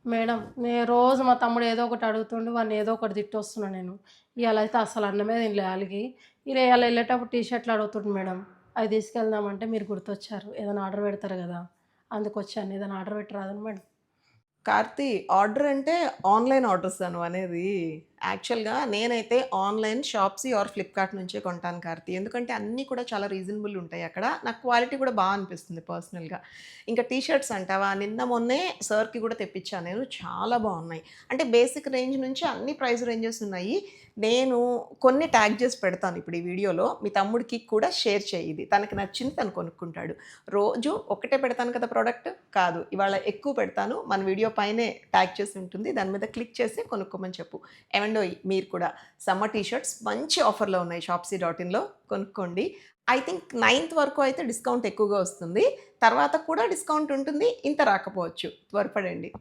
Madam రోజు మా తమ్ముడు ఏదో ఒకటి అడుగుతుండు. వాడిని ఏదో ఒకటి తిట్టొస్తున్నా నేను. ఇయాలైతే అసలు అన్నమే తినలే అలిగి. ఇయాల ఎళ్ళేటప్పుడు టీ షర్ట్‌లు అడుగుతుండు మేడం. అవి తీసుకెళ్దామంటే మీరు గుర్తొచ్చారు. ఏదైనా ఆర్డర్ పెడతారు గదా! అందుకొచ్చాను. ఏదైనా ఆర్డర్ పెట్టరాదా మేడం? కార్తీ, ఆర్డర్ అంటే ఆన్‌లైన్ ఆర్డర్సా నువ్వనేది? యాక్చువల్‌గా నేనైతే ఆన్‌లైన్ షాప్సీ ఆర్ ఫ్లిప్‌కార్ట్ నుంచే కొంటాను కార్తీ. ఎందుకంటే అన్నీ కూడా చాలా రీజనబుల్ ఉంటాయి అక్కడ. నాకు క్వాలిటీ కూడా అనిపిస్తుంది పర్సనల్‌గా. ఇంకా టీ షర్ట్స్ అంటావా? నిన్న మొన్నే సార్‌కి కూడా తెప్పించాను నేను. చాలా బావున్నాయి. అంటే బేసిక్ రేంజ్ నుంచి అన్ని ప్రైస్ రేంజెస్ ఉన్నాయి. నేను కొన్ని ట్యాగ్ చేసి పెడతాను ఇప్పుడు ఈ వీడియోలో. మీ తమ్ముడికి కూడా షేర్ చెయ్యి ఇది. తనకి నచ్చింది తను కొనుక్కుంటాడు. రోజు ఒకటే పెడతాను కదా ప్రొడక్ట్, కాదు. ఇవాళ ఎక్కువ పెడతాను. మన వీడియో పైనే ట్యాగ్ చేసి ఉంటుంది. దాని మీద క్లిక్ చేసి కొనుక్కోమని చెప్పు. ఏవండోయ్ మీరు కూడా సమ్మర్ టీ షర్ట్స్ మంచి ఆఫర్‌లో ఉన్నాయి shopsy.inలో కొనుక్కోండి. ఐ థింక్ 9థ్ వరకు అయితే డిస్కౌంట్ ఎక్కువగా వస్తుంది. తర్వాత కూడా డిస్కౌంట్ ఉంటుంది. ఇంత రాకపోవచ్చు. త్వరపడండి.